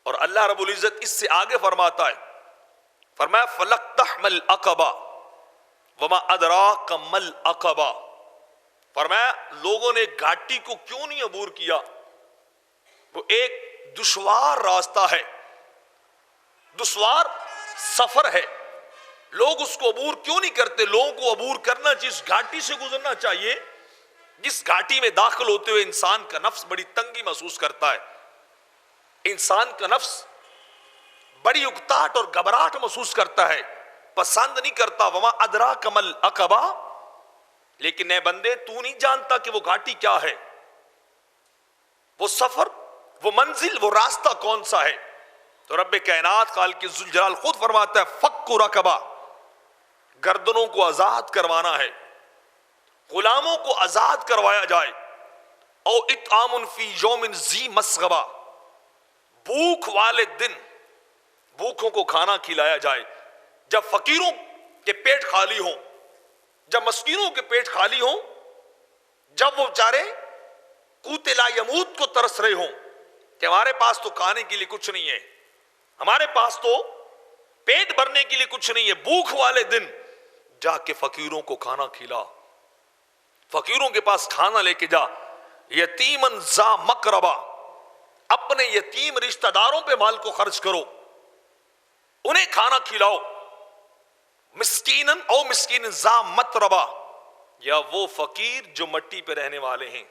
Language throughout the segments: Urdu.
اور اللہ رب العزت اس سے آگے فرماتا ہے، فرمایا فَلَقْتَحْمَ الْعَقَبَةَ وَمَا أَدْرَاكَ مَا الْعَقَبَةُ، فرمایا لوگوں نے گھاٹی کو کیوں نہیں عبور کیا؟ وہ ایک دشوار راستہ ہے، دشوار سفر ہے، لوگ اس کو عبور کیوں نہیں کرتے؟ لوگوں کو عبور کرنا جس گھاٹی سے گزرنا چاہیے، جس گھاٹی میں داخل ہوتے ہوئے انسان کا نفس بڑی تنگی محسوس کرتا ہے، انسان کا نفس بڑی اکتاہٹ اور گھبراہٹ محسوس کرتا ہے، پسند نہیں کرتا۔ وما ادراک ما العقبہ، لیکن اے بندے تو نہیں جانتا کہ وہ گھاٹی کیا ہے، وہ سفر، وہ منزل، وہ راستہ کون سا ہے؟ تو رب کائنات خالق ذوالجلال خود فرماتا ہے فک رقبہ، گردنوں کو آزاد کروانا ہے، غلاموں کو آزاد کروایا جائے، او اطعام فی یوم ذی مسغبہ، بھوک والے دن بھوکوں کو کھانا کھلایا جائے، جب فقیروں کے پیٹ خالی ہوں، جب مسکینوں کے پیٹ خالی ہوں، جب وہ بیچارے قوت لا یموت کو ترس رہے ہوں کہ ہمارے پاس تو کھانے کے لیے کچھ نہیں ہے، ہمارے پاس تو پیٹ بھرنے کے لیے کچھ نہیں ہے، بھوک والے دن جا کے فقیروں کو کھانا کھلا، فقیروں کے پاس کھانا لے کے جا، یتیمن ذا مقربہ، اپنے یتیم رشتہ داروں پہ مال کو خرچ کرو، انہیں کھانا کھلاؤ، مسکینن او مسکین ذا متربہ، یا وہ فقیر جو مٹی پہ رہنے والے ہیں،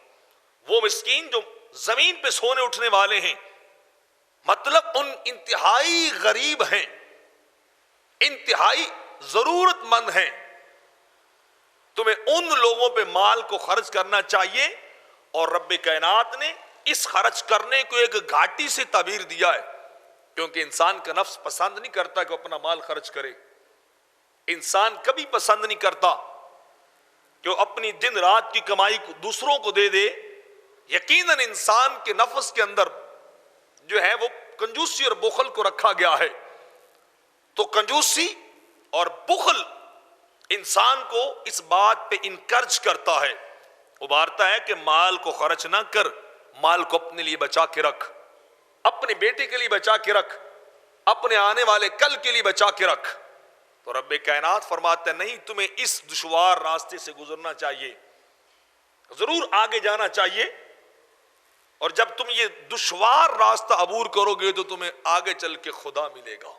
وہ مسکین جو زمین پہ سونے اٹھنے والے ہیں، مطلب ان انتہائی غریب ہیں، انتہائی ضرورت مند ہیں، تمہیں ان لوگوں پہ مال کو خرچ کرنا چاہیے۔ اور رب کائنات نے اس خرچ کرنے کو ایک گھاٹی سے تعبیر دیا ہے، کیونکہ انسان کا نفس پسند نہیں کرتا کہ اپنا مال خرچ کرے، انسان کبھی پسند نہیں کرتا کہ وہ اپنی دن رات کی کمائی کو دوسروں کو دے دے۔ یقیناً انسان کے نفس کے اندر جو ہے وہ کنجوسی اور بخل کو رکھا گیا ہے، تو کنجوسی اور بخل انسان کو اس بات پہ انکرج کرتا ہے، ابھارتا ہے کہ مال کو خرچ نہ کر، مال کو اپنے لیے بچا کے رکھ، اپنے بیٹے کے لیے بچا کے رکھ، اپنے آنے والے کل کے لیے بچا کے رکھ۔ تو رب کائنات فرماتا ہے نہیں، تمہیں اس دشوار راستے سے گزرنا چاہیے، ضرور آگے جانا چاہیے، اور جب تم یہ دشوار راستہ عبور کرو گے تو تمہیں آگے چل کے خدا ملے گا۔